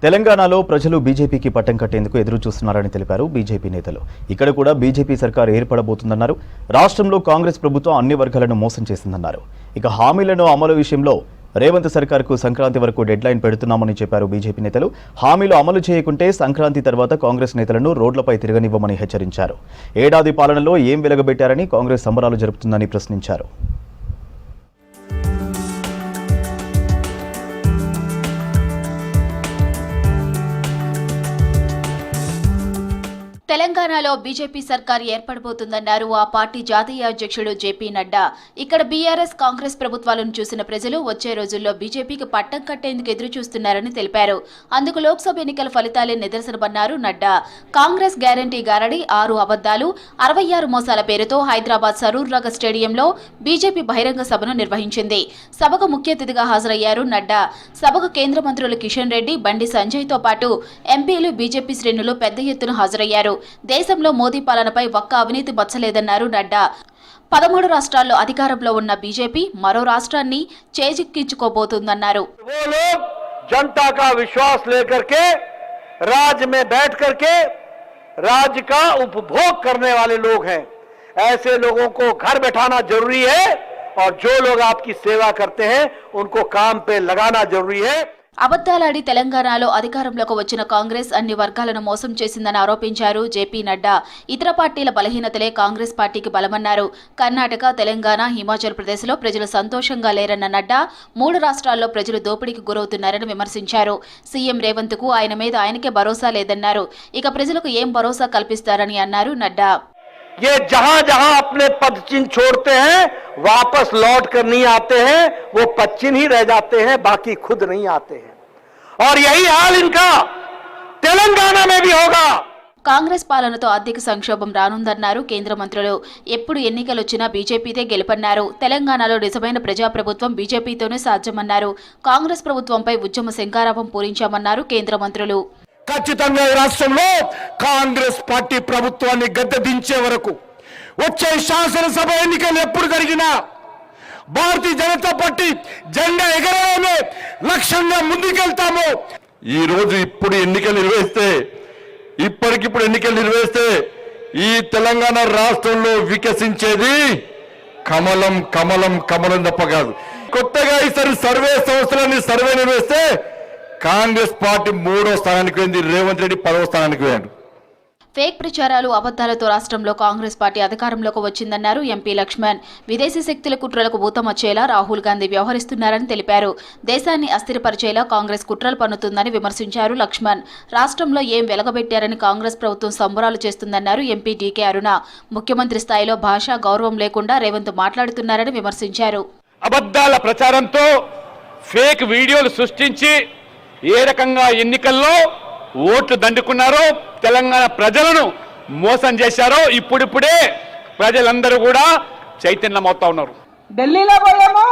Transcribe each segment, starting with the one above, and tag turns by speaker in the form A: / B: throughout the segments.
A: తెలంగాణలో ప్రజలు బీజేపీకి పట్టం కట్టేందుకు ఎదురు చూస్తున్నారని తెలిపారు బీజేపీ నేతలు. ఇక్కడ కూడా బీజేపీ సర్కార్ ఏర్పడబోతుందన్నారు. రాష్ట్రంలో కాంగ్రెస్ ప్రభుత్వం అన్ని వర్గాలను మోసం చేసిందన్నారు. ఇక హామీలను అమలు విషయంలో రేవంత్ సర్కార్కు సంక్రాంతి వరకు డెడ్ లైన్ పెడుతున్నామని చెప్పారు బీజేపీ నేతలు. హామీలు అమలు చేయకుంటే సంక్రాంతి తర్వాత కాంగ్రెస్ నేతలను రోడ్లపై తిరగనివ్వమని హెచ్చరించారు. ఏడాది పాలనలో ఏం వెలగబెట్టారని కాంగ్రెస్ సంబరాలు జరుపుతుందని ప్రశ్నించారు.
B: తెలంగాణలో బీజేపీ సర్కార్ ఏర్పడబోతుందన్నారు ఆ పార్టీ జాతీయ అధ్యక్షుడు జేపీ నడ్డా. ఇక్కడ బీఆర్ఎస్ కాంగ్రెస్ ప్రభుత్వాలను చూసిన ప్రజలు వచ్చే రోజుల్లో బీజేపీకి పట్టం కట్టేందుకు ఎదురు చూస్తున్నారని తెలిపారు. అందుకు లోక్సభ ఎన్నికల ఫలితాలే నిదర్శనమన్నారు నడ్డా. కాంగ్రెస్ గ్యారంటీ గారడి 6 అబద్దాలు 66 మోసాల పేరుతో హైదరాబాద్ సరూర్ నగర్ స్టేడియంలో బీజేపీ బహిరంగ సభను నిర్వహించింది. సభకు ముఖ్య అతిథిగా హాజరయ్యారు నడ్డా. సభకు కేంద్ర మంత్రులు కిషన్ రెడ్డి, బండి సంజయ్తో పాటు ఎంపీలు, బీజేపీ శ్రేణులు పెద్ద ఎత్తున హాజరయ్యారు. దేశంలో మోదీ పాలనపై ఒక్క అవినీతి మచ్చలేదన్నారు నడ్డా. 13 రాష్ట్రాల్లో అధికారంలో ఉన్న బీజేపీ మరో రాష్ట్రాన్ని చేజిక్కించుకోబోతుందన్నారు.
C: जनता का विश्वास लेकर के राज्य में बैठ करके राज्य का उपभोग करने वाले लोग हैं. ऐसे लोगों को घर बैठाना जरूरी है और जो लोग आपकी सेवा करते हैं उनको काम पे लगाना जरूरी है.
B: అబద్దాలాడి తెలంగాణలో అధికారంలోకి వచ్చిన కాంగ్రెస్ అన్ని వర్గాలను మోసం చేసిందని ఆరోపించారు జేపీ నడ్డా. ఇతర పార్టీల బలహీనతలే కాంగ్రెస్ పార్టీకి బలమన్నారు. కర్ణాటక, తెలంగాణ, హిమాచల్ ప్రదేశ్లో ప్రజలు సంతోషంగా లేరన్న నడ్డా 3 రాష్ట్రాల్లో ప్రజలు దోపిడీకి గురవుతున్నారని విమర్శించారు. సీఎం రేవంత్కు ఆయన మీద ఆయనకే భరోసా లేదన్నారు. ఇక ప్రజలకు ఏం భరోసా కల్పిస్తారని అన్నారు నడ్డా.
C: ये जहां जहां अपने पद चिन्ह छोड़ते हैं वापस लौट कर नहीं आते हैं, वो पद चिन्ह ही रह जाते हैं, बाकी खुद नहीं आते हैं. और यही हाल इनका तेलंगाना में भी होगा.
B: కాంగ్రెస్ పాలనతో ఆర్థిక సంక్షోభం రానుందన్నారు కేంద్ర మంత్రులు. ఎప్పుడు ఎన్నికలొచ్చినా బీజేపీదే గెలుపన్నారు. తెలంగాణలో నిజమైన ప్రజాప్రభుత్వం బీజేపీతోనే సాధ్యమన్నారు. కాంగ్రెస్ ప్రభుత్వంపై ఉద్యమ శంఖారావం పూరించామన్నారు కేంద్ర మంత్రులు.
C: ఖచ్చితంగా ఈ రాష్ట్రంలో కాంగ్రెస్ పార్టీ ప్రభుత్వాన్ని గద్దె దించే వరకు వచ్చే శాసనసభ ఎన్నికలు ఎప్పుడు జరిగినా భారతీయ జనతా పార్టీ జెండా ఎగరడమే లక్ష్యంగా ముందుకెళ్తాము.
D: ఈ రోజు ఇప్పుడు ఎన్నికలు నిర్వహిస్తే ఈ తెలంగాణ రాష్ట్రంలో వికసించేది కమలం కమలం కమలం తప్ప కాదు. కొత్తగా ఈసారి సర్వే సంస్థలని సర్వే నిర్వహిస్తే కాంగ్రెస్ పార్టీ 3వ స్థానానికి పోయింది, రేవంత్ రెడ్డి 10వ స్థానానికి పోయాడు.
B: ఫేక్ ప్రచారాలు, అబద్దాలతో రాష్ట్రంలో కాంగ్రెస్ పార్టీ అధికారంలోకి వచ్చిందన్నారు ఎంపీ లక్ష్మణ్. విదేశీ శక్తుల కుట్రలకు ఊతమచ్చేలా రాహుల్ గాంధీ వ్యవహరిస్తున్నారని తెలిపారు. దేశాన్ని అస్థిరపరిచేలా కాంగ్రెస్ కుట్రలు పన్నుతుందని విమర్శించారు లక్ష్మణ్. రాష్ట్రంలో ఏం వెలగబెట్టారని కాంగ్రెస్ ప్రభుత్వం సంబరాలు చేస్తుందన్నారు ఎంపీ డీకే అరుణ. ముఖ్యమంత్రి స్థాయిలో భాషా గౌరవం లేకుండా రేవంత్ మాట్లాడుతున్నారని విమర్శించారు.
E: అబద్దాల ప్రచారంతో ఫేక్ వీడియోలు సృష్టించి ఏ రకంగా ఎన్నికల్లో ఓట్లు దండుకున్నారో, తెలంగాణ ప్రజలను మోసం చేశారో ఇప్పుడిప్పుడే ప్రజలందరూ కూడా చైతన్యమవుతా ఉన్నారు.
F: ఢిల్లీలో పోయేమో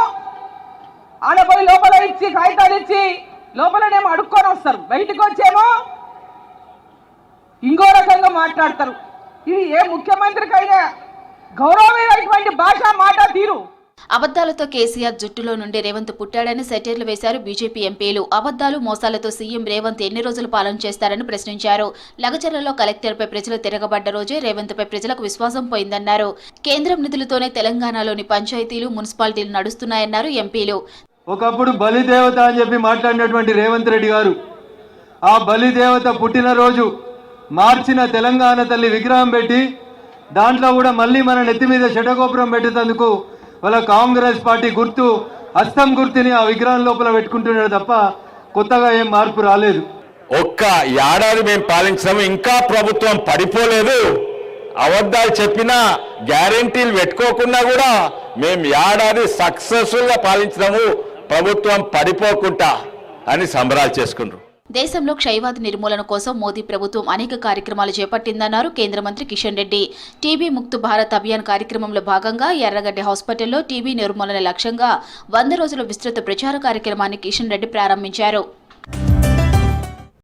F: ఆడపోయి లోపల ఇచ్చి కాగితాలు ఇచ్చి లోపలనేమో అడుక్కొని వస్తారు, బయటకు వచ్చేమో ఇంకో రకంగా మాట్లాడతారు. ఇది ఏ ముఖ్యమంత్రికైనా గౌరవమైనటువంటి భాష, మాట, తీరు.
B: అబద్దాలతో కేసీఆర్ జుట్టులో నుండి రేవంత్ పుట్టాడని సెటైర్లు వేశారు బీజేపీ ఎంపీలు. అబద్దాలు, మోసాలతో సీఎం రేవంత్ ఎన్ని రోజులు పాలన చేస్తారని ప్రశ్నించారు. లగచర్లలో కలెక్టర్పై ప్రజలు తిరగబడ్డ రోజే రేవంత్పై ప్రజలకు విశ్వాసం పోయిందన్నారు. కేంద్రం నిధులతోనే తెలంగాణలోని పంచాయతీలు, మున్సిపాలిటీలు నడుస్తున్నాయన్నారు ఎంపీలు.
G: ఒకప్పుడు బలిదేవత అని చెప్పి మాట్లాడినటువంటి రేవంత్ రెడ్డి గారు ఆ బలిదేవత పుట్టినరోజు మార్చిన తెలంగాణ తల్లి విగ్రహం పెట్టి దాంట్లో కూడా మళ్ళీ మన నెత్తి మీద షటగోపురం పెట్టేందుకు వాళ్ళ కాంగ్రెస్ పార్టీ గుర్తు, హస్తం గుర్తుని ఆ విగ్రహం లోపల పెట్టుకుంటున్నాడు తప్ప కొత్తగా ఏం మార్పు రాలేదు.
D: ఒక్క ఏడాది మేము పాలించాము, ఇంకా ప్రభుత్వం పడిపోలేదు. అబద్ధాలు చెప్పినా, గ్యారెంటీలు పెట్టుకోకుండా కూడా మేము ఏడాది సక్సెస్ఫుల్ గా పాలించినాము, ప్రభుత్వం పడిపోకుండా అని సంబరాలు చేసుకుంటారు.
B: దేశంలో క్షయవ్యాధి నిర్మూలన కోసం మోదీ ప్రభుత్వం అనేక కార్యక్రమాలు చేపట్టిందన్నారు కేంద్ర మంత్రి కిషన్ రెడ్డి. టీబీ ముక్త్ భారత్ అభియాన్ కార్యక్రమంలో భాగంగా ఎర్రగడ్డ హాస్పిటల్లో టీబీ నిర్మూలన లక్ష్యంగా 100 రోజుల విస్తృత ప్రచార కార్యక్రమాన్ని కిషన్ రెడ్డి ప్రారంభించారు.